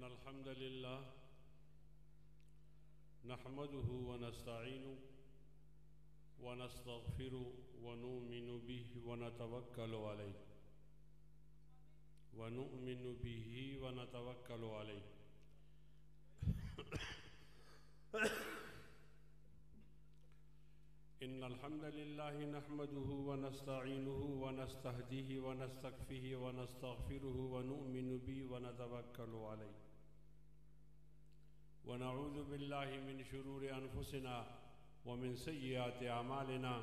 الحمد لله نحمده ونستعينه ونستغفره ونؤمن به ونتوكل عليه إن الحمد لله نحمده ونستعينه ونستهديه ونستكفيه ونستغفره ونؤمن به ونتوكل عليه ونعوذ بالله من شرور أنفسنا ومن سيئات أعمالنا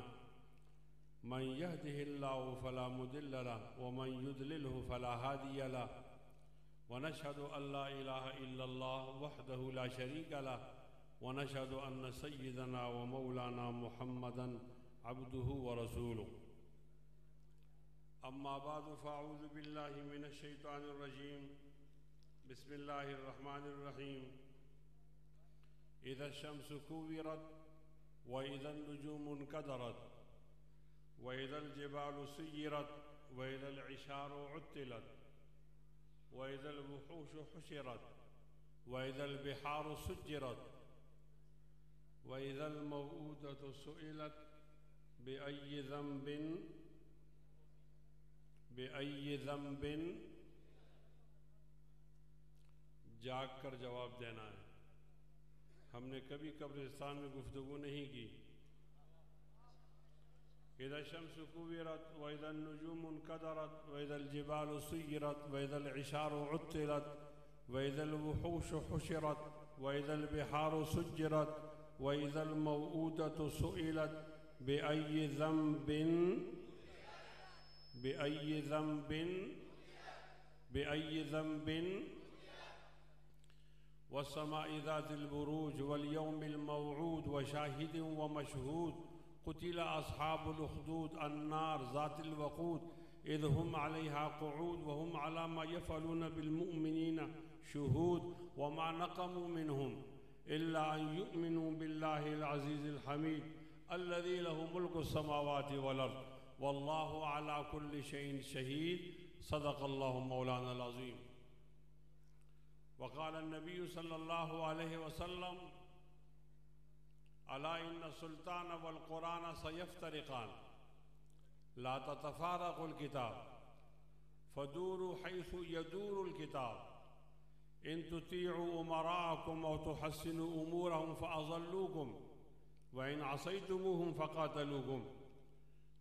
من يهده الله فلا مضل له ومن يضلله فلا هادي له ونشهد أن لا إله إلا الله وحده لا شريك له ونشهد أن سيدنا ومولانا محمدًا عبده ورسوله أما بعد فأعوذ بالله من الشيطان الرجيم بسم الله الرحمن الرحيم إذا الشمس كورت وإذا النجوم انكدرت وإذا الجبال سيرت وإذا العشار عطلت وإذا الوحوش حشرت وإذا البحار سجرت وإذا الموءودة سئلت بأي ذنب جاگ کر جواب دینا ہے. ہم نے کبھی قبرستان میں گفتگو نہیں کی. اذا الشمس كورت واذا النجوم انكدرت واذا الجبال سيرت واذا العشار عطلت واذا الوحوش حشرت واذا البحار سجرت واذا الموءودة سئلت بأي ذنب والسماء ذات البروج واليوم الموعود وشاهد ومشهود قتل أصحاب الأخدود النار ذات الوقود إذ هم عليها قعود وهم على ما يفعلون بالمؤمنين شهود وما نقموا منهم إلا أن يؤمنوا بالله العزيز الحميد الذي له ملك السماوات والأرض والله على كل شيء شهيد صدق الله مولانا العظيم. وقال النبي صلى الله عليه وسلم ألا إن السلطان والقرآن سيفترقان لا تتفارق الكتاب فدوروا حيث يدور الكتاب إن تطيعوا أمراءكم أو تحسنوا أمورهم فأضلوكم وإن عصيتموهم فقاتلوكم.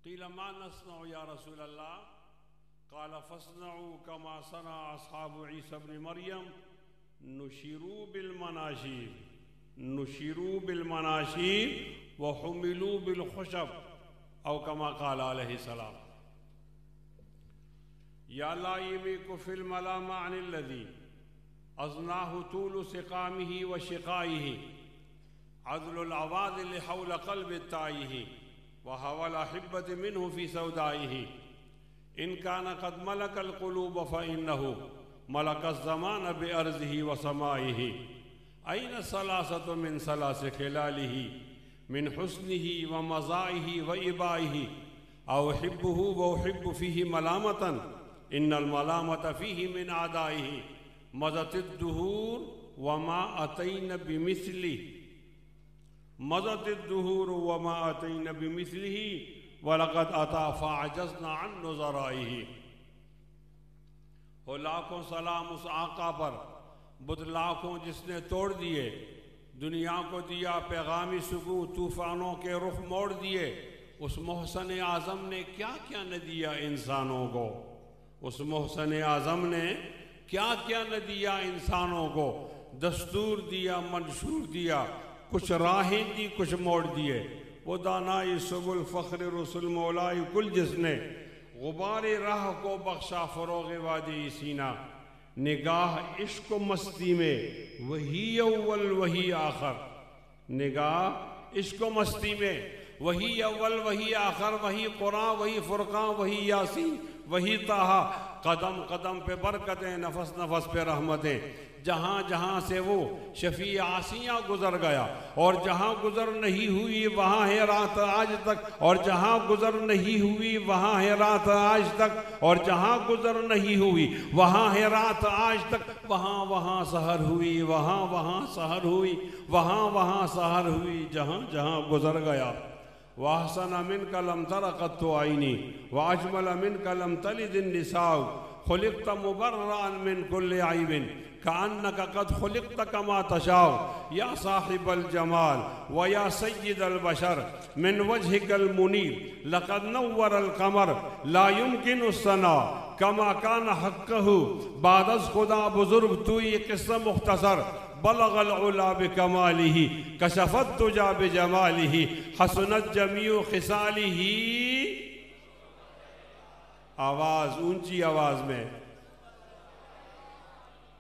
قيل ما نصنع يا رسول الله؟ قال فاصنعوا كما صنع أصحاب عيسى بن مريم نشروا بالمناشير وحملوا بالخشب أو كما قال عليه السلام. يا لايمك في الملام عن الذي أزناه طول سقامه وشقائه عذل العواذل حول قلب التائه وهوى الأحبة منه في سودائه إن كان قد ملك القلوب فإنه ملك الزمان بأرضه وسمائه. أين الثلاثة من ثلاث خلاله من حسنه ومزائه وإبائه أو أحبه وأحب فيه ملامة إن الملامة فيه من أعدائه مضت الدهور وما أتينا بمثله وَلَقَدْ أَتَى فَعَجَزْنَا عَنْ نُظَرَائِهِ. ہو لاکھوں سلام اس آقا پر بت لاکھوں جس نے توڑ دیے دنیا کو دیا پیغامی سکون طوفانوں کے رخ موڑ دیے. اس محسن اعظم نے کیا کیا نہ دیا انسانوں کو. اس محسن اعظم نے کیا کیا نہ دیا انسانوں کو. دستور دیا منشور دیا کچھ راہیں دی کچھ موڑ دیے. وہ دانائی سبل فخر رسول مولائی کل جس نے غبار راہ کو بخشا فروغ وادی سینہ. نگاہ عشق و مستی میں وہی اول وہی آخر. نگاہ عشق و مستی میں وہی اول وہی آخر. وہی قرآن وہی فرقان وہی یاسین وہی طٰہٰ. قدم قدم پہ برکتیں نفس نفس پہ رحمتیں جہاں جہاں سے وہ شفیع عاصیاں گزر گیا، اور جہاں گزر نہیں ہوئی وہاں ہے رات آج تک، اور جہاں گزر نہیں ہوئی وہاں ہے رات آج تک، اور جہاں گزر نہیں ہوئی وہاں ہے رات آج تک، وہاں وہاں سحر ہوئی، وہاں وہاں سحر ہوئی، وہاں وہاں سحر ہوئی، جہاں جہاں گزر گیا۔ وَأَحْسَنَ مِنْكَ لَمْ تَرَ قَطُّ عَيْنِي وَأَجْمَلَ مِنْكَ لَمْ تَلِدِ النِّسَاءُ خُلِقْتَ مُبَرَّأً مِنْ كُلِّ عَيْبٍ كَأَنَّكَ قَدْ خُلِقْتَ كَمَا تَشَاءُ يَا صَاحِبَ الْجَمَالِ وَيَا سَيِّدَ الْبَشَرِ مِنْ وَجْهِكَ الْمُنِيرِ لَقَدْ نَوَّرَ الْقَمَرَ لَا يُمْكِنُ الثَّنَاءُ كَمَا كَانَ حَقَّهُ بعد از خدا بزرگ تو یہ قصہ مختصر۔ بلغ العلا بکمالہ کشفت الدجا بجمالہ حسنت جمیع خصالہ۔ آواز اونچی آواز میں،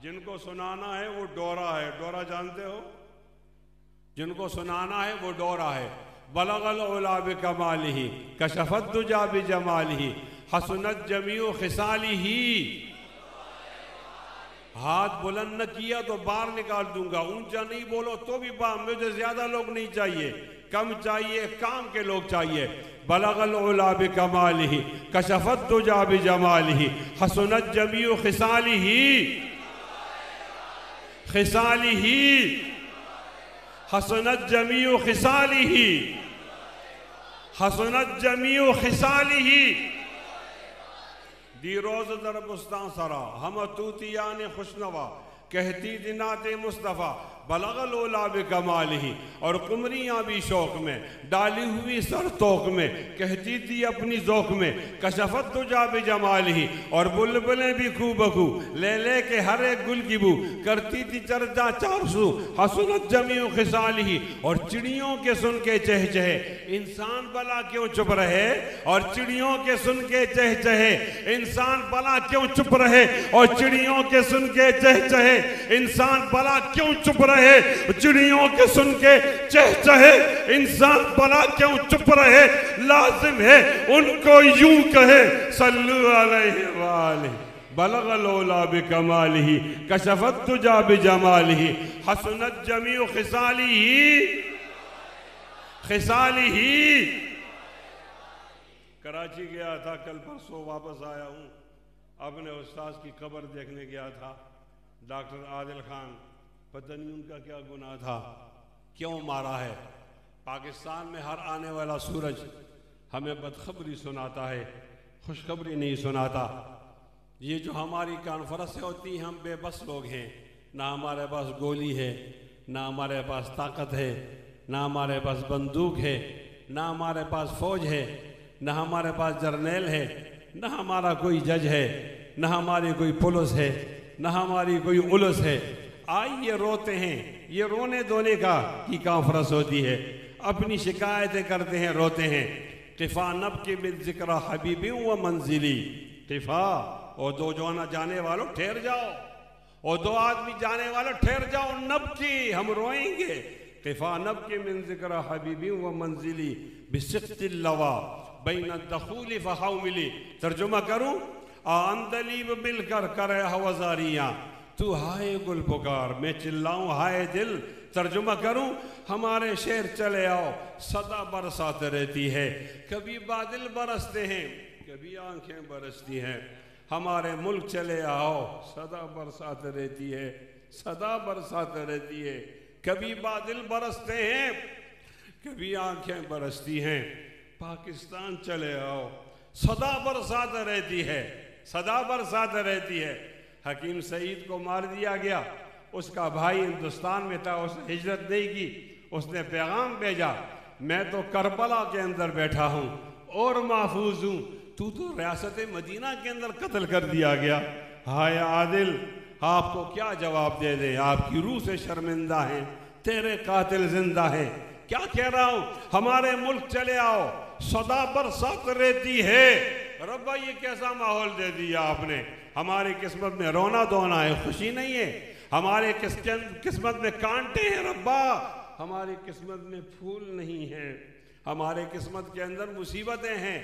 جن کو سنانا ہے وہ ڈورا ہے، ڈورا جانتے ہو؟ جن کو سنانا ہے وہ ڈورا ہے۔ بلغ العلا بکمالہ کشفت الدجا بجمالہ حسنت جمیع خصالہ۔ ہاتھ بلند نہ کیا تو باہر نکال دوں گا، اونچا نہیں بولو تو بھی مجھے زیادہ لوگ نہیں چاہیے، کم چاہیے، کام کے لوگ چاہیے۔ بلغ العلا بکمالہ کشفت الدجا بجمالہ حسنت جمیع خصالہ خصالہ حسنت جمیع خصالہ حسنت جمیع خصالہ۔ دی روز در بستان سرا ہم توتیان خوشنوا کہتی دنات مصطفیٰ بلغ العلا بکمالہ، اور قمریاں بھی شوق میں ڈالی ہوئی سر توق میں کہتی تھی اپنی ذوق میں کشفت الدجا بجمالہ، اور بلبلیں بھی خو بخو لے لے کے ہر ایک گل کی بو کرتی تھی چرچا چار سو حسنت جمیع خصالہ۔ اور چڑیوں کے سن کے چہچہے انسان بلا کیوں چپ رہے، اور چڑیوں کے سن کے چہچہے انسان بلا کیوں چپ رہے، اور چڑیوں کے سن کے چہچہے انسان بلا کیوں چپ رہے، چڑیوں کے سن کے چہچہے انسان بلا کیوں چپ رہے، لازم ہے ان کو یوں کہے صلو علیہ وآلہ۔ بلغ العلا بکمالہ کشفت الدجا بجمالہ حسنت جمیع خصالہ خصالہ۔ کراچی گیا تھا کل پرسوں، واپس آیا ہوں، اپنے استاذ کی قبر دیکھنے گیا تھا، ڈاکٹر عادل خان، پتہ نہیں ان کا کیا گناہ تھا، کیوں مارا ہے۔ پاکستان میں ہر آنے والا سورج ہمیں بدخبری سناتا ہے، خوشخبری نہیں سناتا۔ یہ جو ہماری کانفرنسیں ہوتی ہیں، ہم بے بس لوگ ہیں، نہ ہمارے پاس گولی ہے، نہ ہمارے پاس طاقت ہے، نہ ہمارے پاس بندوق ہے، نہ ہمارے پاس فوج ہے، نہ ہمارے پاس جرنیل ہے، نہ ہمارا کوئی جج ہے، نہ ہماری کوئی پولیس ہے، نہ ہماری کوئی اولس ہے۔ آئیے روتے ہیں، یہ رونے دھونے کی کانفرنس ہوتی ہے، اپنی شکایتیں کرتے ہیں، روتے ہیں۔ قفا نبکی بالذکر حبیبی و منزلی، قفا اور دو جانے والوں ٹھہر جاؤ، اور دو آدمی جانے والوں ٹھہر جاؤ، نبکی ہم روئیں گے۔ قفا نبکی من ذکر حبیبی و منزلی بسقط اللوا بین الدخول فحوملی۔ ترجمہ کروں، اندلیب مل کر کرے ہوزاریاں، تو ہائے گل پکار میں چلاؤں ہائے دل۔ ترجمہ کروں، ہمارے شعر چلے آؤ، صدا برسات رہتی ہے، کبھی بادل برستے ہیں، کبھی آنکھیں برستی ہیں۔ ہمارے ملک چلے آؤ، صدا برسات رہتی ہے، صدا برسات رہتی ہے، کبھی بادل برستے ہیں، کبھی آنکھیں برستی ہیں۔ پاکستان چلے آؤ، صدا برسات رہتی ہے، صدا برسات رہتی ہے۔ حکیم سعید کو مار دیا گیا، اس کا بھائی ہندوستان میں تھا، اس نے ہجرت نہیں کی، اس نے پیغام بھیجا، میں تو کربلا کے اندر بیٹھا ہوں اور محفوظ ہوں، تو ریاست مدینہ کے اندر قتل کر دیا گیا۔ ہائے عادل، آپ کو کیا جواب دے دیں، آپ کی روح سے شرمندہ ہیں، تیرے قاتل زندہ ہیں۔ کیا کہہ رہا ہوں، ہمارے ملک چلے آؤ، صدا برسات رہتی ہے۔ ربا یہ کیسا ماحول دے دیا آپ نے، ہماری قسمت میں رونا دھونا ہے، خوشی نہیں ہے، ہمارے قسمت میں کانٹے ہیں ربا، ہماری قسمت میں پھول نہیں ہیں، ہمارے قسمت کے اندر مصیبتیں ہیں،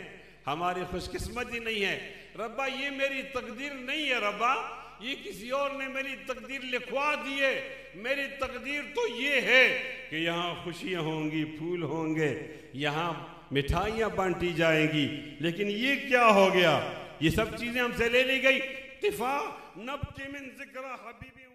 ہماری خوش قسمتی نہیں ہے۔ ربا یہ میری تقدیر نہیں ہے ربا، یہ کسی اور نے میری تقدیر لکھوا دی ہے. میری تقدیر تو یہ ہے کہ یہاں خوشیاں ہوں گی, پھول ہوں گے, یہاں مٹھائیاں بانٹی جائیں گی. لیکن یہ کیا ہو گیا؟ یہ سب چیزیں ہم سے لے لی گئی. طفا نبکی من ذکر حبیبی